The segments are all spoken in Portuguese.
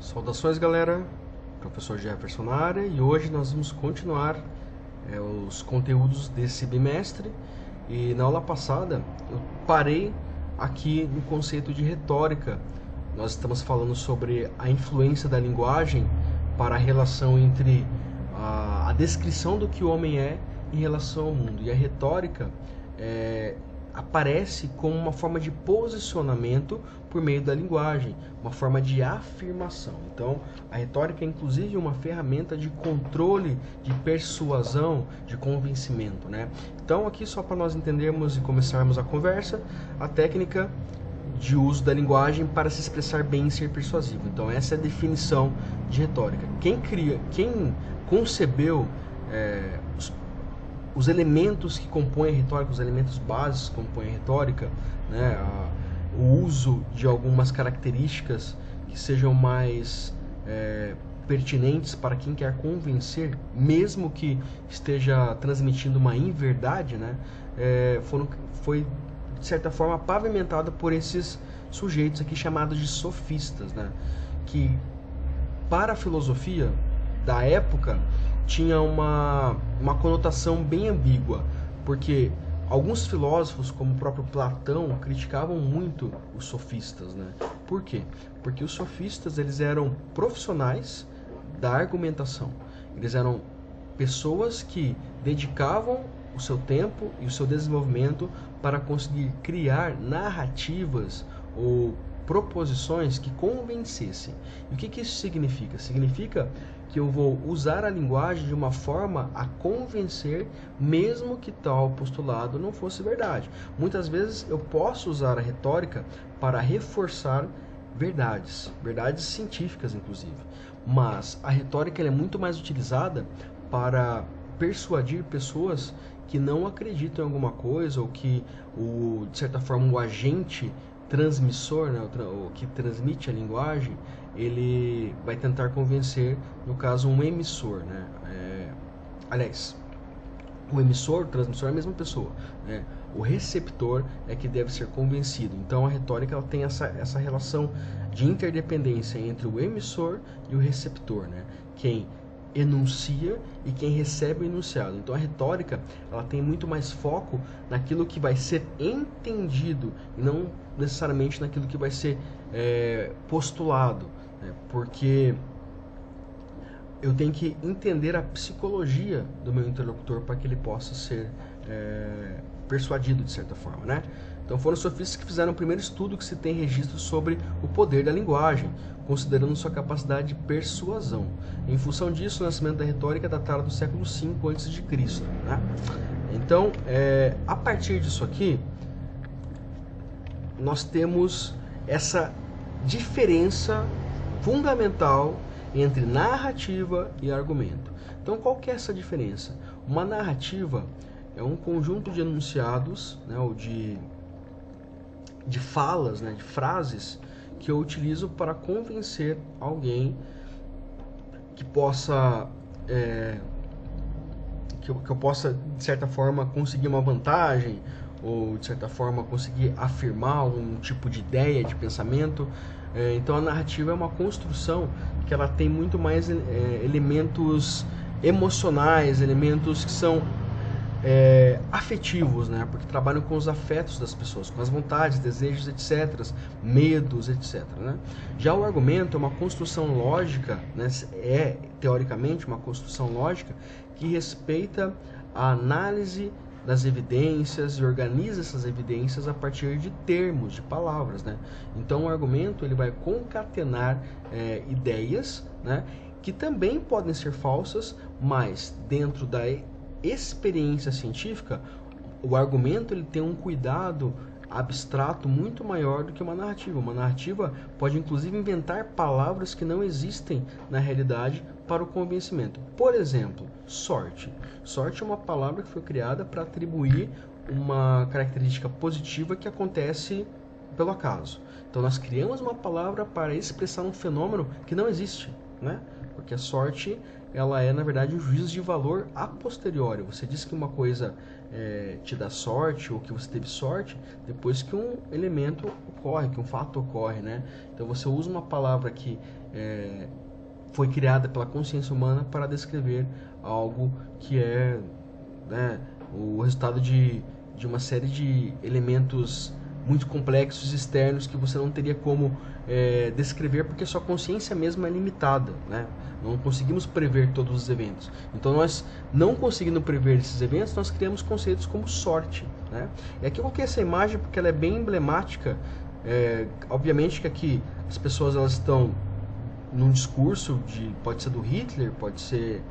Saudações, galera, professor Jefferson na área, e hoje nós vamos continuar os conteúdos desse bimestre. E na aula passada eu parei aqui no conceito de retórica. Nós estamos falando sobre a influência da linguagem para a relação entre a descrição do que o homem é em relação ao mundo. E a retórica aparece como uma forma de posicionamento por meio da linguagem, uma forma de afirmação. Então, a retórica é inclusive uma ferramenta de controle, de persuasão, de convencimento, né? Então, aqui só para nós entendermos e começarmos a conversa, a técnica de uso da linguagem para se expressar bem e ser persuasivo. Então, essa é a definição de retórica. Quem concebeu os elementos que compõem a retórica, os elementos básicos que compõem a retórica, né, o uso de algumas características que sejam mais pertinentes para quem quer convencer, mesmo que esteja transmitindo uma inverdade, né, foi de certa forma pavimentado por esses sujeitos aqui chamados de sofistas, né, que para a filosofia da época tinha uma conotação bem ambígua, porque alguns filósofos, como o próprio Platão, criticavam muito os sofistas, né? Por quê? Porque os sofistas eles eram profissionais da argumentação. Eles eram pessoas que dedicavam o seu tempo e o seu desenvolvimento para conseguir criar narrativas ou proposições que convencessem. E o que isso significa? Significa que eu vou usar a linguagem de uma forma a convencer, mesmo que tal postulado não fosse verdade. Muitas vezes eu posso usar a retórica para reforçar verdades científicas inclusive, mas a retórica é muito mais utilizada para persuadir pessoas que não acreditam em alguma coisa, ou que de certa forma o agente transmissor, né, o que transmite a linguagem, ele vai tentar convencer, no caso, um emissor, né? Aliás, o emissor, o transmissor é a mesma pessoa, né? O receptor é que deve ser convencido. Então a retórica ela tem essa relação de interdependência entre o emissor e o receptor, né? Quem enuncia e quem recebe o enunciado. Então a retórica ela tem muito mais foco naquilo que vai ser entendido e não necessariamente naquilo que vai ser postulado, né? Porque eu tenho que entender a psicologia do meu interlocutor para que ele possa ser persuadido de certa forma, né? Então foram os sofistas que fizeram o primeiro estudo que se tem registro sobre o poder da linguagem, considerando sua capacidade de persuasão. Em função disso, o nascimento da retórica é datado do século V a.C., né? Então, a partir disso aqui, nós temos essa diferença fundamental entre narrativa e argumento. Então, qual que é essa diferença? Uma narrativa é um conjunto de enunciados, né, ou de falas, né, de frases que eu utilizo para convencer alguém que possa que eu possa de certa forma conseguir uma vantagem, ou de certa forma conseguir afirmar um tipo de ideia, de pensamento. Então a narrativa é uma construção que ela tem muito mais elementos emocionais, elementos que são afetivos, né? Porque trabalham com os afetos das pessoas, com as vontades, desejos, etc., medos, etc., né? Já o argumento é uma construção lógica, né? Teoricamente uma construção lógica que respeita a análise das evidências e organiza essas evidências a partir de termos, de palavras, né? Então o argumento ele vai concatenar ideias, né? Que também podem ser falsas, mas dentro da experiência científica, o argumento ele tem um cuidado abstrato muito maior do que uma narrativa. Uma narrativa pode inclusive inventar palavras que não existem na realidade para o convencimento. Por exemplo, sorte. Sorte é uma palavra que foi criada para atribuir uma característica positiva que acontece pelo acaso. Então nós criamos uma palavra para expressar um fenômeno que não existe, né? Porque a sorte ela é na verdade um juízo de valor a posteriori. Você diz que uma coisa te dá sorte, ou que você teve sorte depois que um elemento ocorre, que um fato ocorre, né? Então você usa uma palavra que foi criada pela consciência humana para descrever algo que é, né, o resultado de uma série de elementos muito complexos externos que você não teria como descrever, porque sua consciência mesma é limitada, né? Não conseguimos prever todos os eventos. Então nós, não conseguindo prever esses eventos, nós criamos conceitos como sorte, né? E aqui eu coloquei essa imagem porque ela é bem emblemática. Obviamente que aqui as pessoas elas estão num discurso pode ser do Hitler, pode ser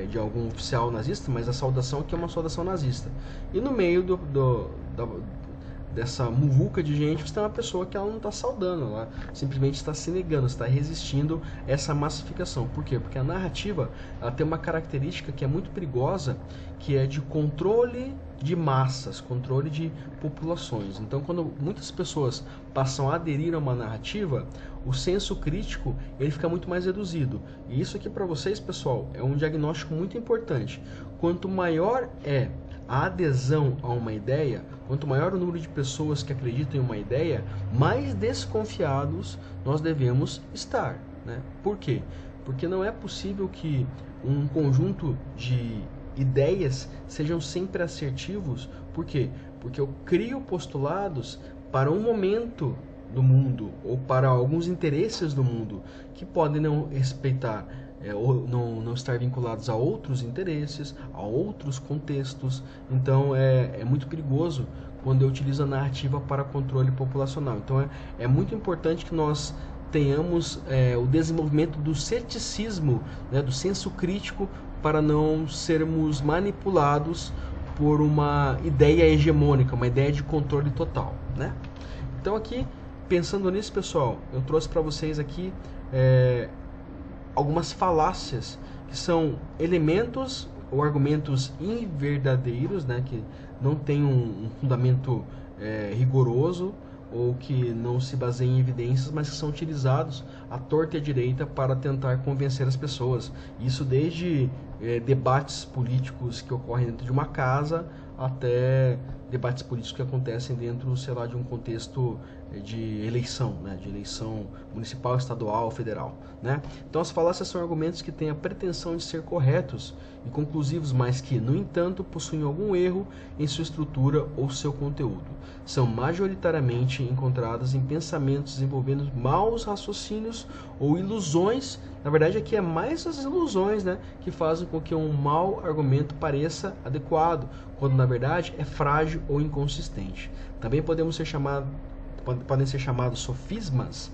de algum oficial nazista, mas a saudação aqui é uma saudação nazista. E no meio dessa muvuca de gente, você tem uma pessoa que ela não está saudando, ela simplesmente está se negando, está resistindo a essa massificação. Por quê? Porque a narrativa ela tem uma característica que é muito perigosa, que é de controle de massas, controle de populações. Então, quando muitas pessoas passam a aderir a uma narrativa, o senso crítico ele fica muito mais reduzido. E isso aqui para vocês, pessoal, é um diagnóstico muito importante. Quanto maior é a adesão a uma ideia, quanto maior o número de pessoas que acreditam em uma ideia, mais desconfiados nós devemos estar, né? Por quê? Porque não é possível que um conjunto de ideias sejam sempre assertivos. Por quê? Porque eu crio postulados para um momento do mundo ou para alguns interesses do mundo que podem não respeitar ou não estar vinculados a outros interesses, a outros contextos. Então é muito perigoso quando eu utilizo a narrativa para controle populacional. Então é muito importante que nós tenhamos o desenvolvimento do ceticismo, né, do senso crítico, para não sermos manipulados por uma ideia hegemônica, uma ideia de controle total, né? Então aqui, pensando nisso, pessoal, eu trouxe para vocês aqui algumas falácias, que são elementos ou argumentos inverdadeiros, né, que não tem um fundamento rigoroso, ou que não se baseiam em evidências, mas que são utilizados à torta e à direita para tentar convencer as pessoas. Isso desde debates políticos que ocorrem dentro de uma casa, até debates políticos que acontecem dentro, sei lá, de um contexto de eleição, né, de eleição municipal, estadual, federal, né? Então as falácias são argumentos que têm a pretensão de ser corretos e conclusivos, mas que, no entanto, possuem algum erro em sua estrutura ou seu conteúdo. São majoritariamente encontradas em pensamentos envolvendo maus raciocínios ou ilusões. Na verdade, aqui é mais as ilusões, né, que fazem com que um mau argumento pareça adequado, quando na verdade é frágil ou inconsistente. Também podem ser chamados sofismas,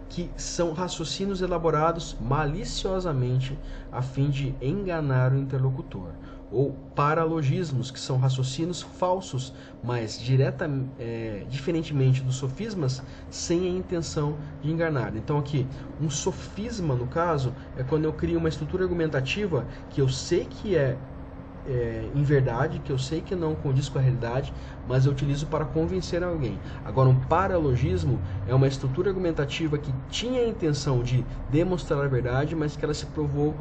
que são raciocínios elaborados maliciosamente a fim de enganar o interlocutor, ou paralogismos, que são raciocínios falsos, mas diferentemente dos sofismas, sem a intenção de enganar. Então aqui, um sofisma, no caso, é quando eu crio uma estrutura argumentativa que eu sei que é em verdade, que eu sei que não condiz com a realidade, mas eu utilizo para convencer alguém. Agora, um paralogismo é uma estrutura argumentativa que tinha a intenção de demonstrar a verdade, mas que ela se provou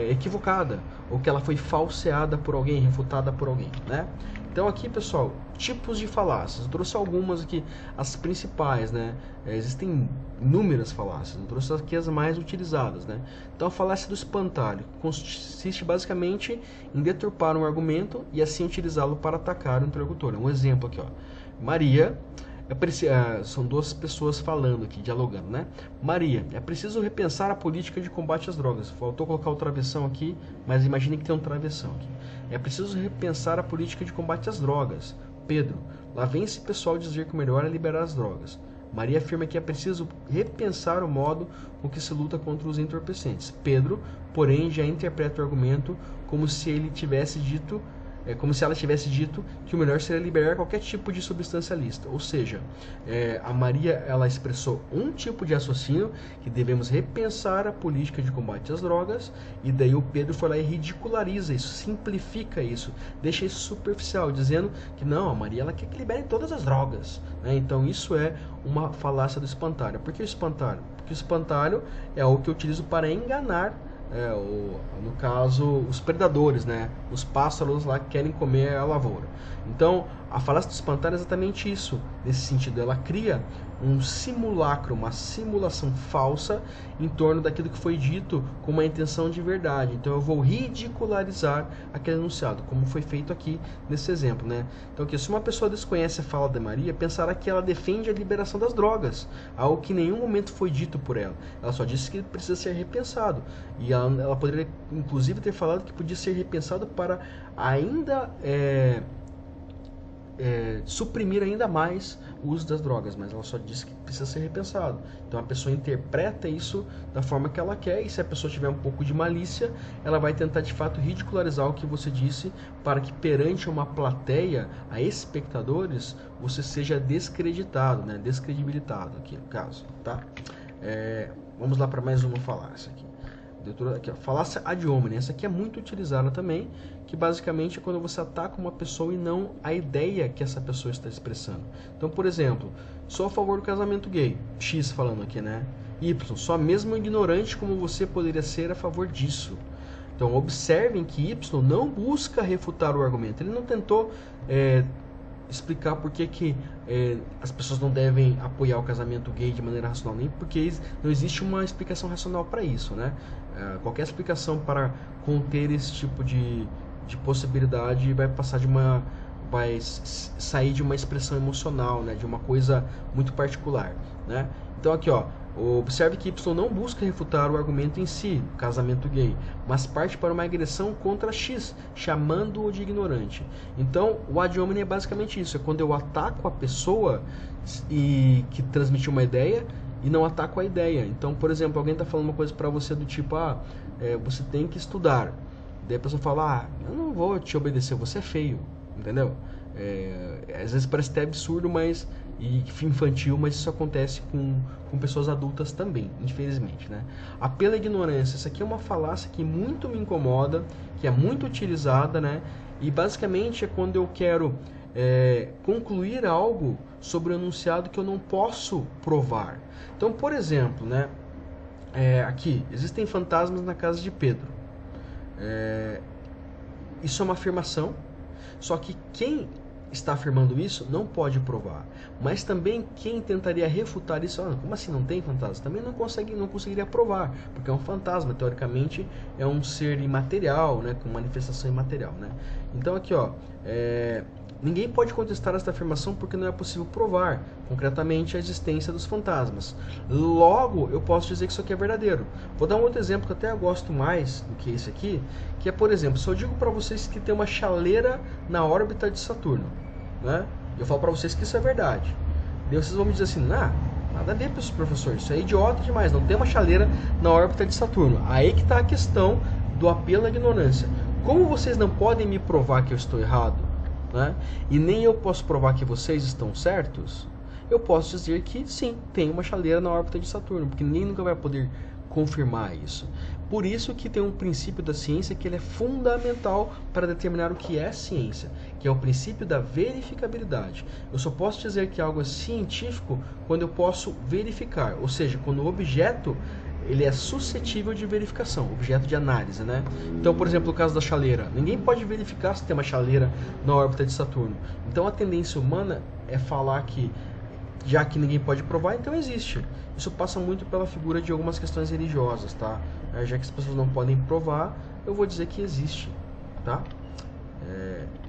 equivocada, ou que ela foi falseada por alguém, refutada por alguém, né? Então aqui, pessoal, tipos de falácias. Eu trouxe algumas aqui, as principais, né? Existem inúmeras falácias, eu trouxe aqui as mais utilizadas, né? Então a falácia do espantalho consiste basicamente em deturpar um argumento e assim utilizá-lo para atacar o interlocutor. Um exemplo aqui, ó. Maria, são duas pessoas falando aqui, dialogando, né? Maria, é preciso repensar a política de combate às drogas. Faltou colocar o travessão aqui, mas imagine que tem um travessão aqui. É preciso repensar a política de combate às drogas. Pedro, lá vem esse pessoal dizer que o melhor é liberar as drogas. Maria afirma que é preciso repensar o modo com que se luta contra os entorpecentes. Pedro, porém, já interpreta o argumento como se ela tivesse dito que o melhor seria liberar qualquer tipo de substância lícita. Ou seja, a Maria ela expressou um tipo de raciocínio, que devemos repensar a política de combate às drogas, e daí o Pedro foi lá e ridiculariza isso, simplifica isso, deixa isso superficial, dizendo que não, a Maria ela quer que libere todas as drogas, né? Então isso é uma falácia do espantalho. Por que o espantalho? Porque o espantalho é o que eu utilizo para enganar no caso, os predadores, né? Os pássaros lá que querem comer a lavoura. Então, A falácia do espantalho é exatamente isso, nesse sentido, ela cria um simulacro, uma simulação falsa em torno daquilo que foi dito com uma intenção de verdade. Então eu vou ridicularizar aquele enunciado, como foi feito aqui nesse exemplo, né? Então aqui, se uma pessoa desconhece a fala de Maria, pensará que ela defende a liberação das drogas, algo que em nenhum momento foi dito por ela. Ela só disse que precisa ser repensado. E ela poderia, inclusive, ter falado que podia ser repensado para ainda suprimir ainda mais o uso das drogas, mas ela só disse que precisa ser repensado. Então a pessoa interpreta isso da forma que ela quer, e se a pessoa tiver um pouco de malícia, ela vai tentar de fato ridicularizar o que você disse, para que perante uma plateia, a espectadores, você seja descreditado, né? Descredibilitado aqui no caso, tá? Vamos lá para mais uma falácia aqui. Aqui, ó, falácia ad hominem. Essa aqui é muito utilizada também, que basicamente é quando você ataca uma pessoa e não a ideia que essa pessoa está expressando. Então, por exemplo, sou a favor do casamento gay, X falando aqui, né? Y, só mesmo ignorante como você poderia ser a favor disso. Então, observem que Y não busca refutar o argumento. Ele não tentou explicar por que as pessoas não devem apoiar o casamento gay de maneira racional, nem porque não existe uma explicação racional para isso, né? Qualquer explicação para conter esse tipo de possibilidade vai sair de uma expressão emocional, né? De uma coisa muito particular, né? Então aqui, ó, observe que Y não busca refutar o argumento em si, casamento gay, mas parte para uma agressão contra X, chamando-o de ignorante. Então, o ad hominem é basicamente isso, é quando eu ataco a pessoa que transmitiu uma ideia e não ataco a ideia. Então, por exemplo, alguém está falando uma coisa para você do tipo, você tem que estudar. Daí a pessoa fala, eu não vou te obedecer, você é feio, entendeu? Às vezes parece até absurdo, e infantil, mas isso acontece com pessoas adultas também, infelizmente, né? Apelo à ignorância. Essa aqui é uma falácia que muito me incomoda, que é muito utilizada, né? E basicamente é quando eu quero concluir algo sobre o enunciado que eu não posso provar. Então, por exemplo, né? Aqui, existem fantasmas na casa de Pedro. Isso é uma afirmação, só que quem está afirmando isso não pode provar, mas também quem tentaria refutar isso, como assim não tem fantasma? Também não conseguiria provar, porque é um fantasma, teoricamente é um ser imaterial, né, com manifestação imaterial, né? Então aqui, ó, ninguém pode contestar esta afirmação porque não é possível provar concretamente a existência dos fantasmas. Logo, eu posso dizer que isso aqui é verdadeiro. Vou dar um outro exemplo que até eu gosto mais do que esse aqui, que é, por exemplo, se eu digo para vocês que tem uma chaleira na órbita de Saturno, né? Eu falo para vocês que isso é verdade. Daí vocês vão me dizer assim, nada a ver, professor, isso é idiota demais, não tem uma chaleira na órbita de Saturno. Aí que está a questão do apelo à ignorância. Como vocês não podem me provar que eu estou errado, né? E nem eu posso provar que vocês estão certos, eu posso dizer que sim, tem uma chaleira na órbita de Saturno, porque ninguém nunca vai poder confirmar isso. Por isso que tem um princípio da ciência que ele é fundamental para determinar o que é ciência, que é o princípio da verificabilidade. Eu só posso dizer que algo é científico quando eu posso verificar, ou seja, quando o objeto ele é suscetível de verificação, objeto de análise, né? Então, por exemplo, no caso da chaleira, ninguém pode verificar se tem uma chaleira na órbita de Saturno. Então, a tendência humana é falar que, já que ninguém pode provar, então existe. Isso passa muito pela figura de algumas questões religiosas, tá? Já que as pessoas não podem provar, eu vou dizer que existe, tá?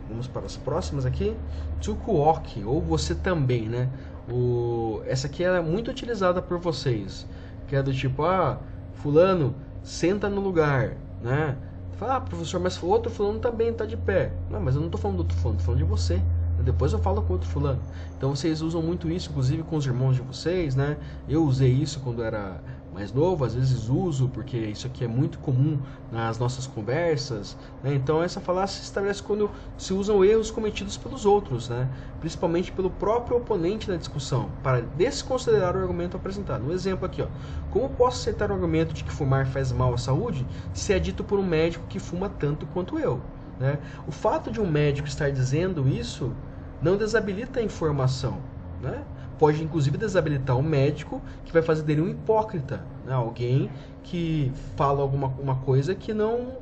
Vamos para as próximas aqui. Tsukuoki, ou você também, né? Essa aqui é muito utilizada por vocês, que é do tipo, fulano, senta no lugar, né? Fala, professor, mas o outro fulano também está de pé. Não, mas eu não estou falando do outro fulano, estou falando de você. Depois eu falo com outro fulano. Então vocês usam muito isso, inclusive com os irmãos de vocês, né? Eu usei isso quando era mais novo, às vezes uso, porque isso aqui é muito comum nas nossas conversas, né? Então essa falácia se estabelece quando se usam erros cometidos pelos outros, né? Principalmente pelo próprio oponente na discussão, para desconsiderar o argumento apresentado. Um exemplo aqui, ó. Como posso aceitar o argumento de que fumar faz mal à saúde se é dito por um médico que fuma tanto quanto eu, né? O fato de um médico estar dizendo isso não desabilita a informação, né? Pode inclusive desabilitar o médico, que vai fazer dele um hipócrita, né? Alguém que fala uma coisa que não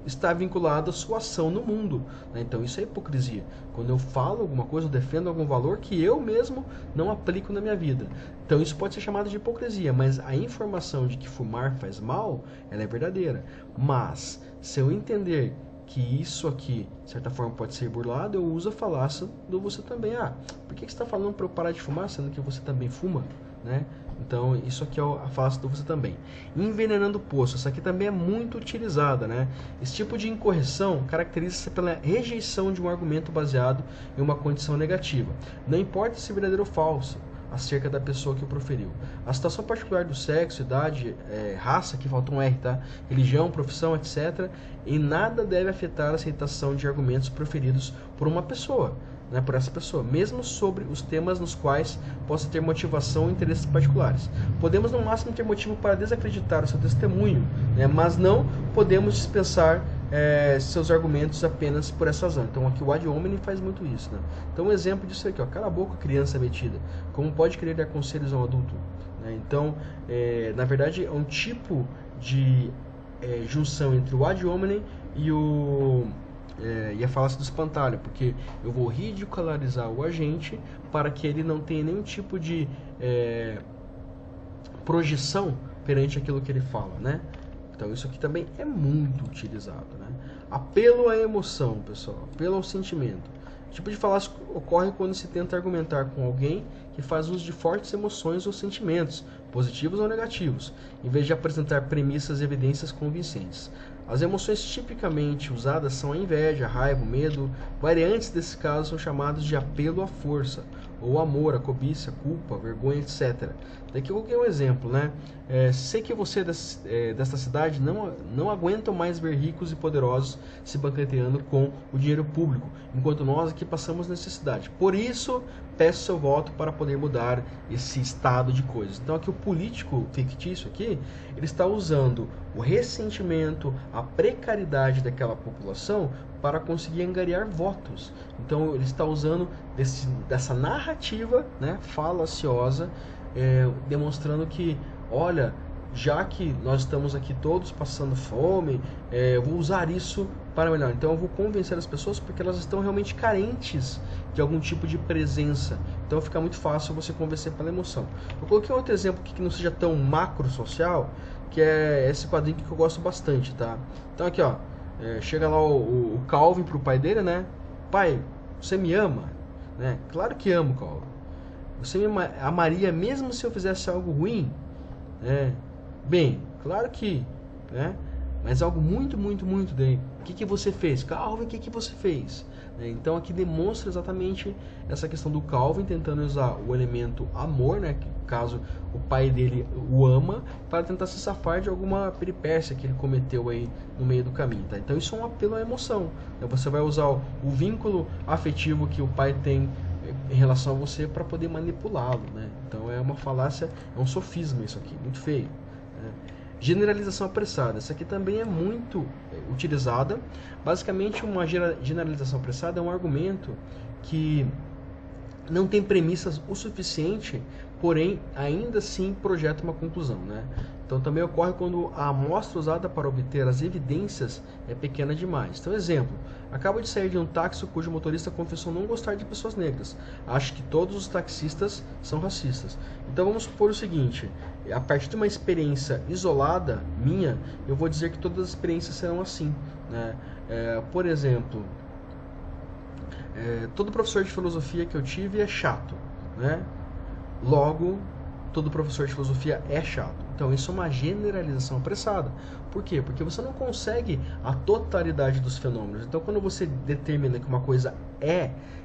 está vinculado à sua ação no mundo, né? Então isso é hipocrisia. Quando eu falo alguma coisa, eu defendo algum valor que eu mesmo não aplico na minha vida. Então isso pode ser chamado de hipocrisia, mas a informação de que fumar faz mal, ela é verdadeira. Mas se eu entender que isso aqui, de certa forma, pode ser burlado, eu uso a falácia do você também. Ah, por que você está falando para eu parar de fumar, sendo que você também fuma, né? Então, isso aqui é a falácia do você também. Envenenando o poço, essa aqui também é muito utilizada, né? Esse tipo de incorreção caracteriza-se pela rejeição de um argumento baseado em uma condição negativa. Não importa se verdadeiro ou falso acerca da pessoa que o proferiu. A situação particular do sexo, idade, raça, que falta um R, tá? Religião, profissão, etc. em nada deve afetar a aceitação de argumentos proferidos por uma pessoa, né, por essa pessoa, mesmo sobre os temas nos quais possa ter motivação ou interesses particulares. Podemos no máximo ter motivo para desacreditar o seu testemunho, né, mas não podemos dispensar seus argumentos apenas por essa razão. Então aqui o ad hominem faz muito isso, né? Então um exemplo disso aqui, ó, cala a boca, criança metida, como pode querer dar conselhos a um adulto, né? Então na verdade é um tipo de junção entre o ad hominem e a falácia do espantalho, porque eu vou ridicularizar o agente para que ele não tenha nenhum tipo de projeção perante aquilo que ele fala, né? Então isso aqui também é muito utilizado, né? Apelo à emoção, pessoal, apelo ao sentimento. O tipo de falácia ocorre quando se tenta argumentar com alguém que faz uso de fortes emoções ou sentimentos, positivos ou negativos, em vez de apresentar premissas e evidências convincentes. As emoções tipicamente usadas são a inveja, a raiva, o medo. Variantes desse caso são chamados de apelo à força, ou amor, a cobiça, culpa, vergonha, etc. Daqui eu coloquei um exemplo, né? Sei que você desta cidade não aguentam mais ver ricos e poderosos se banqueteando com o dinheiro público, enquanto nós aqui passamos necessidade. Por isso, peço seu voto para poder mudar esse estado de coisas. Então aqui o político fictício aqui, ele está usando o ressentimento, a precariedade daquela população para conseguir angariar votos. Então ele está usando dessa narrativa, né, falaciosa, demonstrando que, olha, já que nós estamos aqui todos passando fome, eu vou usar isso para melhor. Então eu vou convencer as pessoas porque elas estão realmente carentes de algum tipo de presença. Então fica muito fácil você convencer pela emoção. Eu coloquei um outro exemplo aqui que não seja tão macro social, que é esse quadrinho que eu gosto bastante, tá? Então aqui, ó, chega lá o Calvin pro pai dele, né? Pai, você me ama? Né? Claro que amo, Calvin. Você me amaria mesmo se eu fizesse algo ruim? Bem, claro que, né? Mas algo muito, muito, muito bem. O que você fez? Calvin, o que você fez? Então aqui demonstra exatamente essa questão do Calvin tentando usar o elemento amor, né? Que, caso o pai dele o ama, para tentar se safar de alguma peripécia que ele cometeu aí no meio do caminho, tá? Então isso é um apelo à emoção, né? Você vai usar o vínculo afetivo que o pai tem em relação a você para poder manipulá-lo, né? Então é uma falácia, é um sofisma isso aqui, muito feio, né? Generalização apressada, essa aqui também é muito utilizada. Basicamente uma generalização apressada é um argumento que não tem premissas o suficiente, porém ainda assim projeta uma conclusão, né? Então também ocorre quando a amostra usada para obter as evidências é pequena demais. Então, exemplo, acabo de sair de um táxi cujo motorista confessou não gostar de pessoas negras. Acho que todos os taxistas são racistas. Então vamos supor o seguinte, a partir de uma experiência isolada minha, eu vou dizer que todas as experiências serão assim, né? Por exemplo, todo professor de filosofia que eu tive é chato, né? Logo, todo professor de filosofia é chato. Então isso é uma generalização apressada. Por quê? Porque você não consegue a totalidade dos fenômenos. Então quando você determina que uma coisa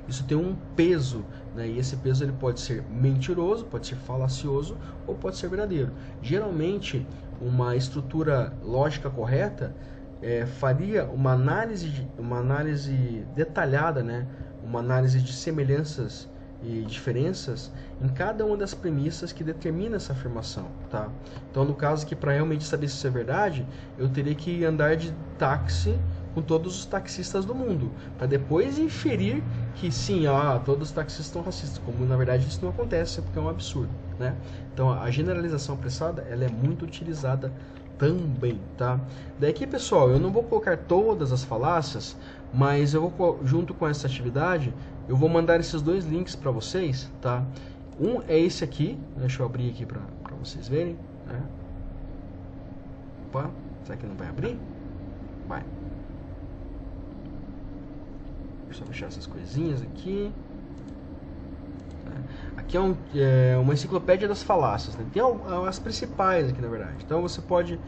isso tem um peso, né? E esse peso ele pode ser mentiroso, pode ser falacioso ou pode ser verdadeiro. Geralmente, uma estrutura lógica correta faria uma análise detalhada, né? Uma análise de semelhanças e diferenças em cada uma das premissas que determina essa afirmação, tá? Então, no caso que para realmente saber se isso é verdade, eu teria que andar de táxi com todos os taxistas do mundo, para depois inferir que sim, todos os taxistas são racistas, como na verdade isso não acontece, porque é um absurdo, né? Então, a generalização apressada, ela é muito utilizada também, tá? Daqui, pessoal, eu não vou colocar todas as falácias, mas eu vou, junto com essa atividade, eu vou mandar esses dois links para vocês, tá? Um é esse aqui, deixa eu abrir aqui para vocês verem, né? Opa, será que não vai abrir? Vai. Deixa eu fechar essas coisinhas aqui. Aqui é uma enciclopédia das falácias, né? Tem as principais aqui, na verdade. Então você pode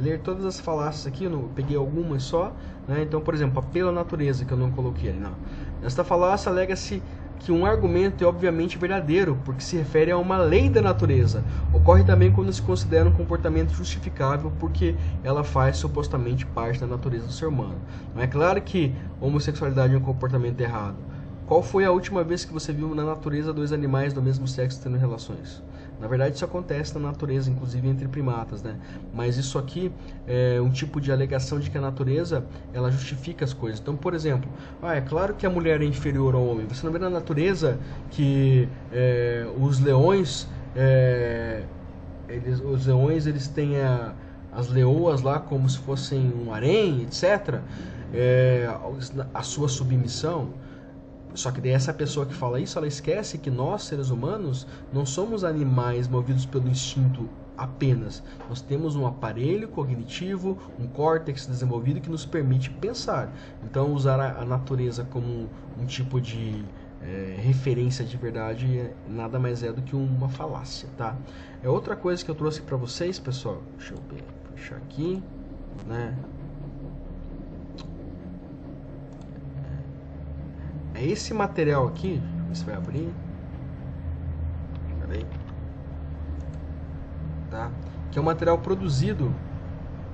ler todas as falácias aqui. Eu peguei algumas só, né? Então, por exemplo, a pela natureza, que eu não coloquei ali. Não. Nesta falácia alega-se que um argumento é obviamente verdadeiro, porque se refere a uma lei da natureza. Ocorre também quando se considera um comportamento justificável, porque ela faz supostamente parte da natureza do ser humano. Não é claro que homossexualidade é um comportamento errado. Qual foi a última vez que você viu na natureza dois animais do mesmo sexo tendo relações? Na verdade, isso acontece na natureza, inclusive entre primatas, né? Mas isso aqui é um tipo de alegação de que a natureza, ela justifica as coisas. Então, por exemplo, é claro que a mulher é inferior ao homem. Você não vê na natureza que os leões, eles têm as leoas lá como se fossem um harém, etc. A sua submissão. Só que daí essa pessoa que fala isso, ela esquece que nós, seres humanos, não somos animais movidos pelo instinto apenas. Nós temos um aparelho cognitivo, um córtex desenvolvido que nos permite pensar. Então, usar a natureza como um tipo de referência de verdade nada mais é do que uma falácia, tá? Outra coisa que eu trouxe para vocês, pessoal, deixa eu fechar aqui, né? É esse material aqui, deixa eu ver se vai abrir. Pera aí. Tá? Que é um material produzido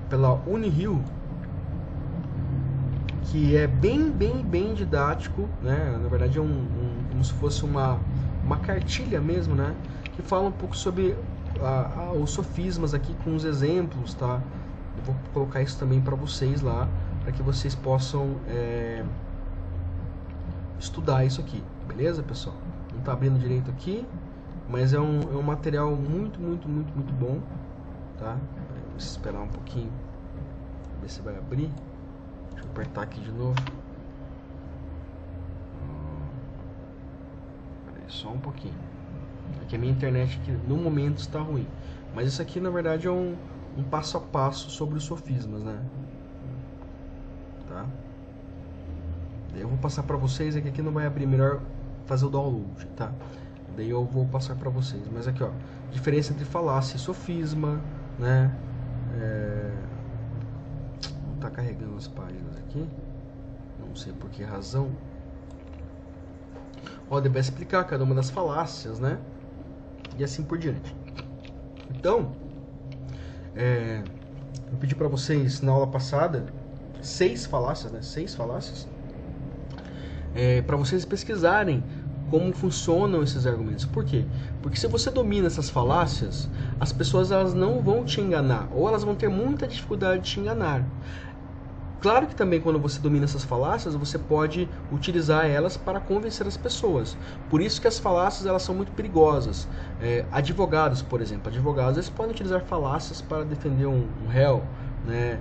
pela Unirio, que é bem didático, né? Na verdade é como se fosse uma cartilha mesmo, né? Que fala um pouco sobre os sofismas aqui com os exemplos, tá? Eu vou colocar isso também para vocês lá, para que vocês possam estudar isso aqui, beleza, pessoal? Não tá abrindo direito aqui, mas é um material muito bom, tá? Vamos esperar um pouquinho, ver se vai abrir. Deixa eu apertar aqui de novo. Peraí, só um pouquinho. Aqui a minha internet aqui, no momento está ruim, mas isso aqui na verdade é um passo a passo sobre os sofismas, né? Tá? Daí eu vou passar para vocês, é que aqui não vai abrir, melhor fazer o download, tá? Daí eu vou passar para vocês. Mas aqui, ó, diferença entre falácia e sofisma, né? Não tá carregando as páginas aqui, não sei por que razão. Ó, ele vai explicar cada uma das falácias, né? E assim por diante. Então, eu pedi para vocês na aula passada 6 falácias, né? 6 falácias. Para vocês pesquisarem como funcionam esses argumentos. Por quê? Porque se você domina essas falácias, as pessoas elas não vão te enganar, ou elas vão ter muita dificuldade de te enganar. Claro que também quando você domina essas falácias, você pode utilizar elas para convencer as pessoas. Por isso que as falácias elas são muito perigosas. Advogados, por exemplo, eles podem utilizar falácias para defender um réu, né?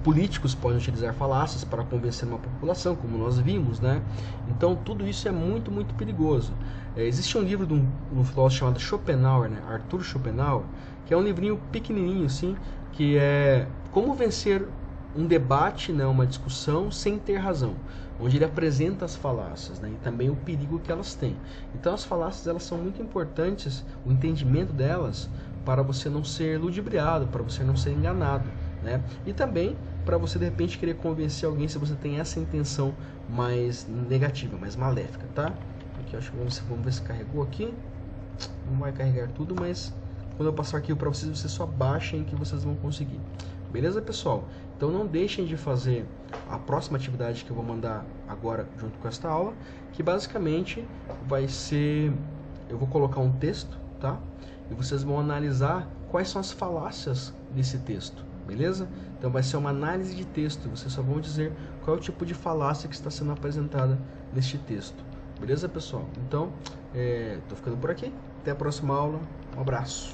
Políticos podem utilizar falácias para convencer uma população, como nós vimos, né? Então tudo isso é muito perigoso. Existe um livro de um filósofo chamado Schopenhauer, né? Arthur Schopenhauer, que é um livrinho pequenininho, assim, que é como vencer um debate, né? Uma discussão sem ter razão, onde ele apresenta as falácias, né? E também o perigo que elas têm. Então as falácias elas são muito importantes, o entendimento delas, para você não ser ludibriado, para você não ser enganado, né? E também para você de repente querer convencer alguém se você tem essa intenção mais negativa, mais maléfica, tá? Aqui acho que vamos ver se carregou aqui. Não vai carregar tudo, mas quando eu passar aqui para vocês só baixem que vocês vão conseguir. Beleza, pessoal? Então não deixem de fazer a próxima atividade que eu vou mandar agora junto com esta aula, que basicamente vai ser, eu vou colocar um texto, tá? E vocês vão analisar quais são as falácias desse texto. Beleza? Então vai ser uma análise de texto. Vocês só vão dizer qual é o tipo de falácia que está sendo apresentada neste texto. Beleza, pessoal? Então, tô ficando por aqui. Até a próxima aula. Um abraço.